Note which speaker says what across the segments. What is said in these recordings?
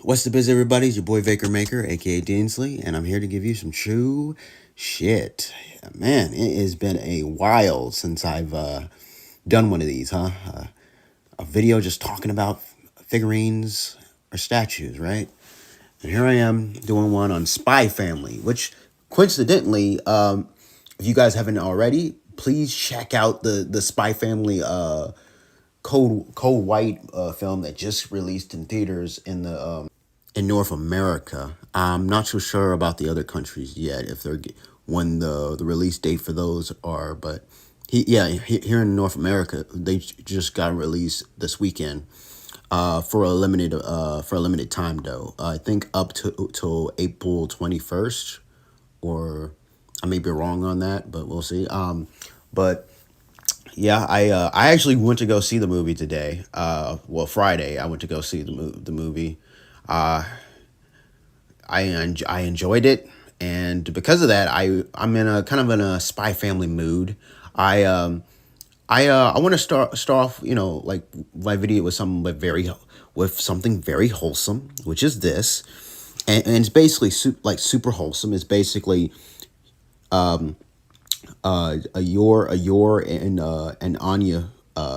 Speaker 1: What's the biz, everybody? It's your boy Vaker Maker, aka Dinsley, and I'm here to give you some true shit. Man, it has been a while since I've done one of these, huh? A video just talking about figurines or statues, right? And here I am doing one on Spy Family, which coincidentally, if you guys haven't already, please check out the Spy Family Cold White film that just released in theaters in North America. I'm not so sure about the other countries yet if they're when the release date for those are, but here in North America they just got released this weekend for a limited time though. I think up to till April 21st, or I may be wrong on that, but we'll see. But yeah, I actually went to go see the movie today. Well, Friday I went to go see the movie. Uh, I enjoyed it, and because of that, I'm in a kind of in a Spy Family mood. I I want to start off, like my video with something very wholesome, which is this, and it's basically super wholesome. It's basically a Yor and an Anya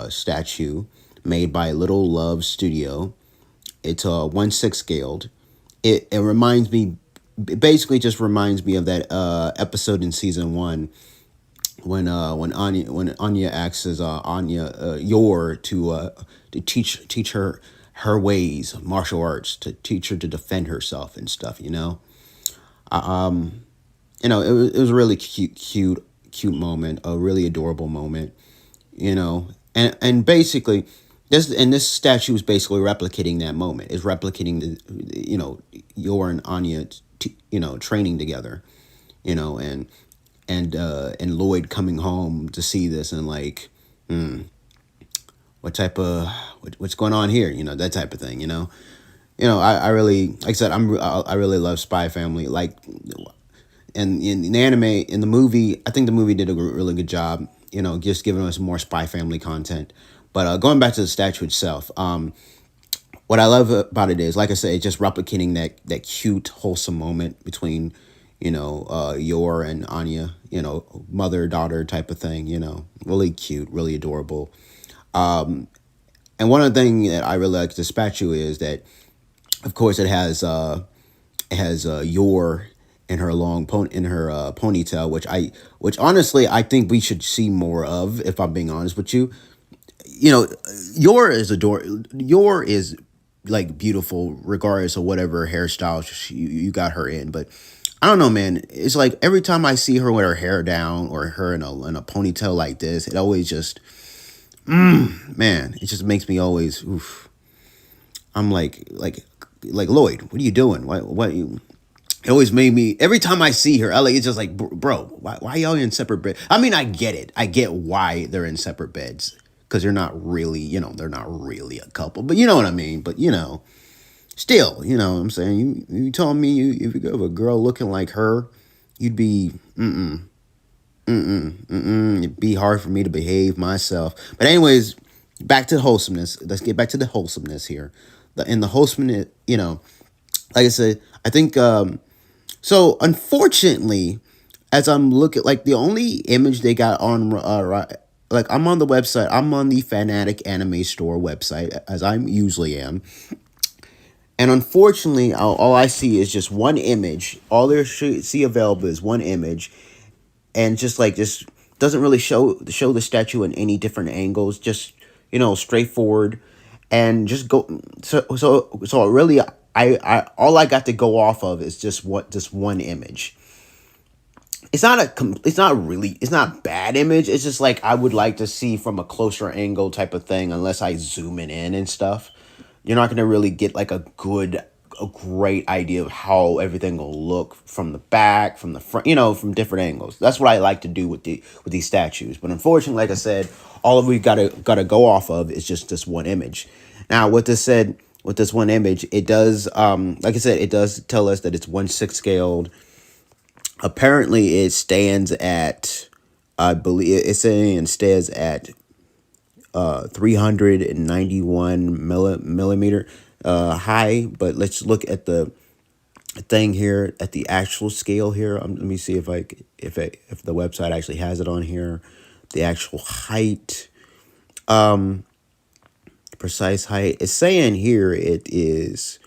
Speaker 1: statue made by Little Love Studio. It's 1/6 scaled. It reminds me, it basically just reminds me of that episode in season one when Anya asks Anya Yor to teach her ways, martial arts, to teach her to defend herself and stuff. It was a really cute moment, a really adorable moment. And basically this statue is basically replicating that moment. Is replicating Yor and Anya training together, and and Lloyd coming home to see this and like, what type of what's going on here, that type of thing. I really, like I said, I really love Spy Family. Like, and in the anime, in the movie, I think the movie did a really good job, just giving us more Spy Family content. But going back to the statue itself, what I love about it is, like I said, it's just replicating that cute, wholesome moment between, Yor and Anya, mother daughter type of thing. Really cute, really adorable. And one of the things that I really like the statue is that, of course, it has Yor in her ponytail, which honestly I think we should see more of. If I'm being honest with you, you know, Yor is like beautiful regardless of whatever hairstyle you got her in. But I don't know, man. It's like every time I see her with her hair down or her in a ponytail like this, it always just, man, it just makes me always, oof. I'm like Lloyd, what are you doing? What you? It always made me, every time I see her, it's just like, bro, why y'all in separate beds? I mean, I get it. I get why they're in separate beds, because they're not really a couple, but you know what I mean. But still, what I'm saying, you told me if you have a girl looking like her, you'd be it'd be hard for me to behave myself. But anyways, back to wholesomeness. Let's get back to the wholesomeness here. The wholesomeness, like I said, I think. So unfortunately, as I'm looking, like the only image they got on, like I'm on the website, I'm on the Fanatic Anime Store website, as I usually am, and unfortunately, all I see is just one image. All there see available is one image, and just doesn't really show the statue in any different angles. Just straightforward, and just go. So really, I all I got to go off of is just one image. It's not bad image. It's just like I would like to see from a closer angle type of thing. Unless I zoom it in and stuff, you're not gonna really get like a great idea of how everything will look from the back, from the front, from different angles. That's what I like to do with these statues. But unfortunately, like I said, all of we gotta go off of is just this one image. Now, with this one image, it does, like I said, it does tell us that it's 1/6 scaled. Apparently, it stands at, I believe it's saying it stands at 391 millimeter. high, but let's look at the thing here at the actual scale here. Let me see if the website actually has it on here. The actual height, precise height. It's saying here it's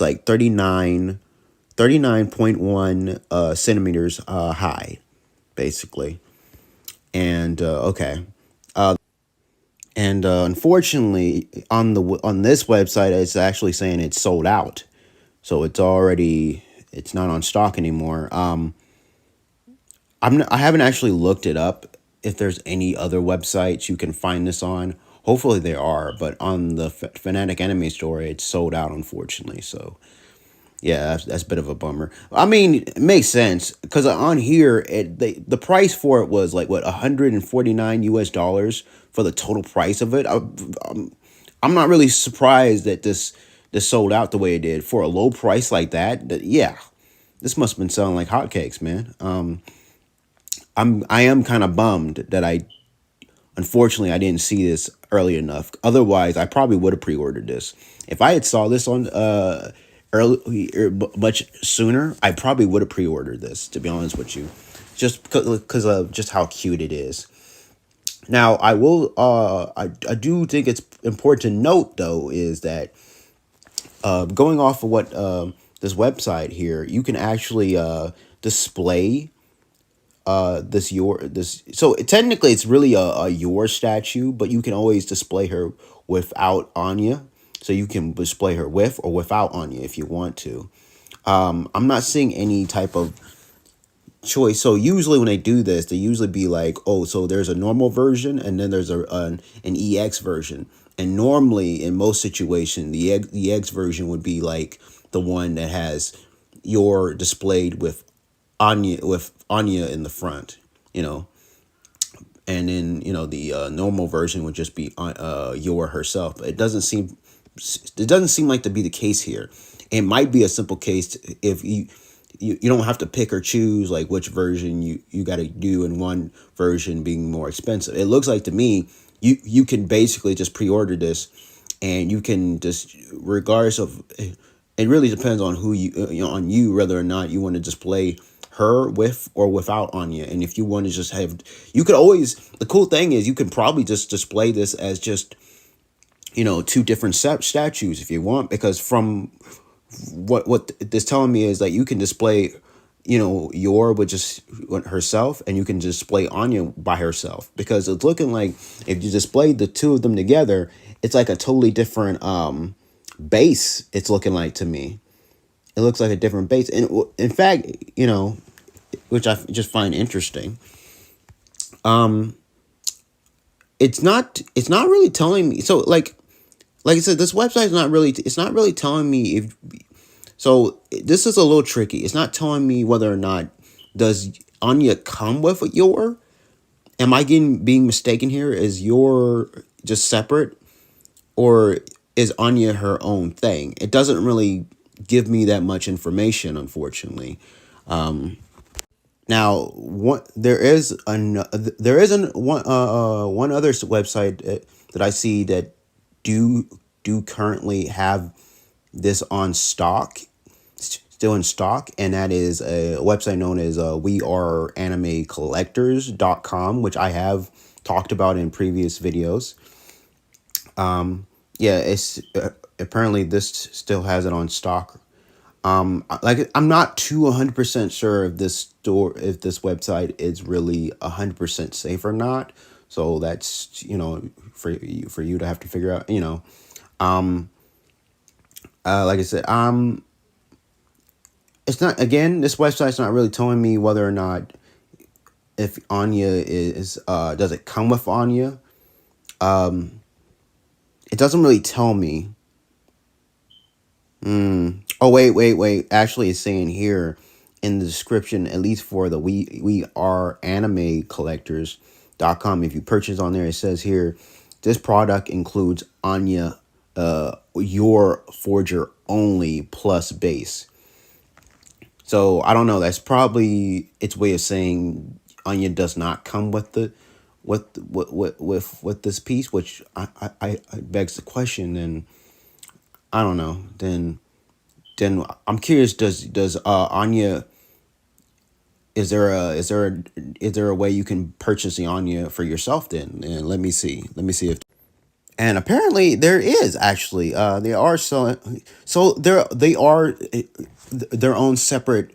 Speaker 1: like 39.1 centimeters high, basically. And okay. And unfortunately, on this website, it's actually saying it's sold out, so it's not on stock anymore. I haven't actually looked it up if there's any other websites you can find this on. Hopefully there are, but on the Fanatic Anime Store, it's sold out, unfortunately. So yeah, that's a bit of a bummer. I mean, it makes sense because on here, the price for it was like what, $149 for the total price of it. I'm not really surprised that this sold out the way it did for a low price like that. Yeah, this must have been selling like hotcakes, man. I am kind of bummed that unfortunately I didn't see this early enough. Otherwise, I probably would have pre-ordered this. If I had saw this on much sooner, I probably would have pre-ordered this, to be honest with you, just because of just how cute it is. Now, I do think it's important to note though is that going off of what this website here, you can actually display this, so technically it's really a Yor statue, but you can always display her without Anya. So you can display her with or without Anya if you want to. I'm not seeing any type of choice. So usually when they do this, they usually be like, oh, so there's a normal version and then there's an EX version. And normally in most situations, the EX version would be like the one that has Yor displayed with Anya in the front, you know. And then, you know, the normal version would just be Yor herself. But it doesn't seem like to be the case here. It might be a simple case if you don't have to pick or choose like which version you got to do, and one version being more expensive. It looks like to me you can basically just pre-order this, and you can just, regardless of, it really depends on who on you whether or not you want to display her with or without Anya. And if you want to just have, you could always, the cool thing is you can probably just display this as just, you know, two different statues if you want, because from what this telling me is that you can display, you know, Yor with just herself, and you can display Anya by herself, because it's looking like if you display the two of them together, it's like a totally different base. It's looking like to me, it looks like a different base, and in fact, you know, which I just find interesting. It's not really telling me. So like I said, this website is not really, it's not really telling me if, so this is a little tricky. It's not telling me whether or not does Anya come with Yor. Am I being mistaken here? Is Yor just separate, or is Anya her own thing? It doesn't really give me that much information, unfortunately. Now, there is one other website that I see that do currently have this on stock, still in stock, and that is a website known as weareanimecollectors.com, which I have talked about in previous videos. Yeah, it's apparently this still has it on stock. Like, I'm not too 100% sure if this website is really 100% safe or not. So that's, you know, for you to have to figure out, you know. Like I said, it's not, again, this website's not really telling me whether or not if Anya is does it come with Anya. It doesn't really tell me. Oh, wait. Actually, it's saying here in the description, at least for the we are anime collectors.com, if you purchase on there, it says here, this product includes Anya, Yor Forger only plus base. So I don't know. That's probably its way of saying Anya does not come with with this piece, which I begs the question. Then I don't know. Then I'm curious. Does Anya, is there a way you can purchase the Anya for yourself? Then, and let me see if. And apparently there is actually. They are selling. So they are their own separate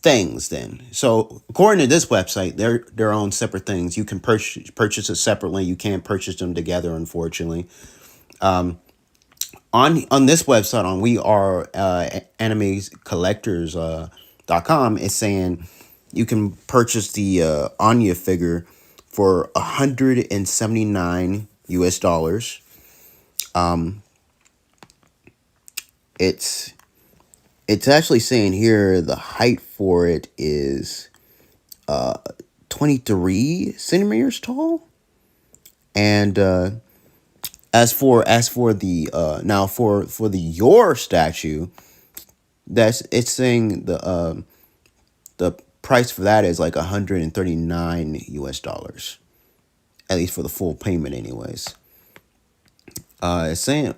Speaker 1: things. Then, so according to this website, they're their own separate things. You can purchase it separately. You can't purchase them together, unfortunately. On this website, on we are anime collectors .com, it's saying you can purchase the Anya figure for $179 US. It's it's actually saying here the height for it is 23 centimeters tall. And as for the now for the Yor statue, that's it's saying the price for that is like 139 US dollars, at least for the full payment, anyways. It's saying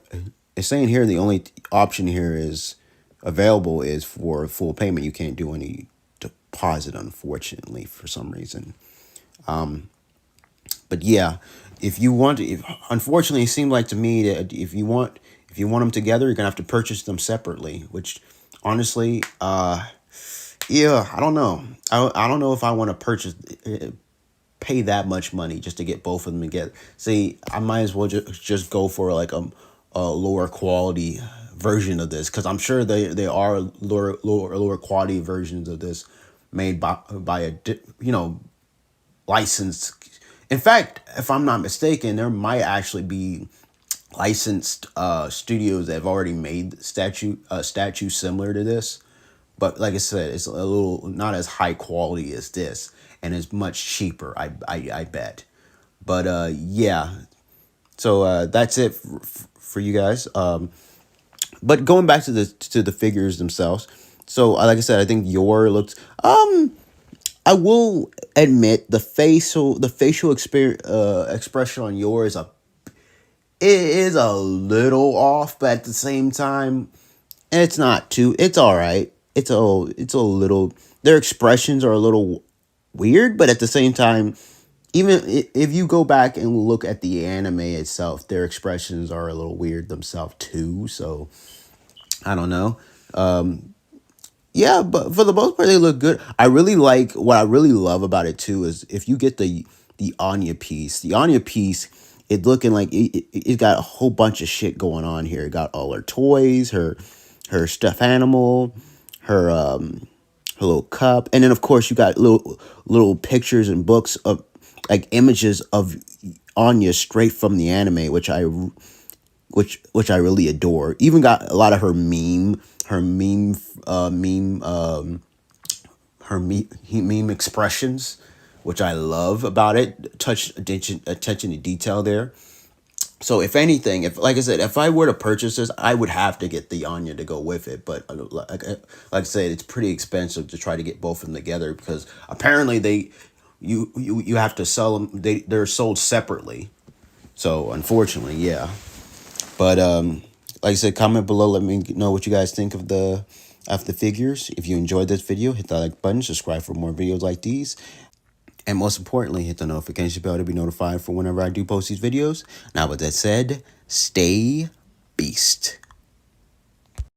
Speaker 1: here the only option here is available is for full payment. You can't do any deposit, unfortunately, for some reason. But yeah, if you want, if unfortunately, it seemed like to me that if you want them together, you're gonna have to purchase them separately. Which, honestly, yeah, I don't know. I don't know if I want to pay that much money just to get both of them together. See, I might as well just go for like a lower quality version of this, because I'm sure they are lower quality versions of this made by licensed. In fact, if I'm not mistaken, there might actually be licensed studios that have already made statues similar to this. But like I said, it's a little not as high quality as this, and it's much cheaper. I bet. But yeah, so that's it for you guys. But going back to the figures themselves. So like I said, I think Yor looks. I will admit the facial expression on Yor is a little off, but at the same time, it's not too. It's all right. It's a little. Their expressions are a little weird, but at the same time, even if you go back and look at the anime itself, their expressions are a little weird themselves too. So I don't know. Yeah, but for the most part, they look good. I really like what I really love about it too is if you get the Anya piece, it looking like it got a whole bunch of shit going on here. It got all her toys, her stuffed animal, her little cup, and then of course you got little pictures and books of like images of Anya straight from the anime, which I really adore. Even got a lot of her meme, meme expressions, which I love about it. Touch attention to detail there. So if anything, if like I said, if I were to purchase this, I would have to get the Anya to go with it. But like I said, it's pretty expensive to try to get both of them together because apparently you have to sell them. They're sold separately. So unfortunately, yeah. But like I said, comment below. Let me know what you guys think of the figures. If you enjoyed this video, hit that like button. Subscribe for more videos like these. And most importantly, hit the notification bell to be notified for whenever I do post these videos. Now, with that said, stay beast.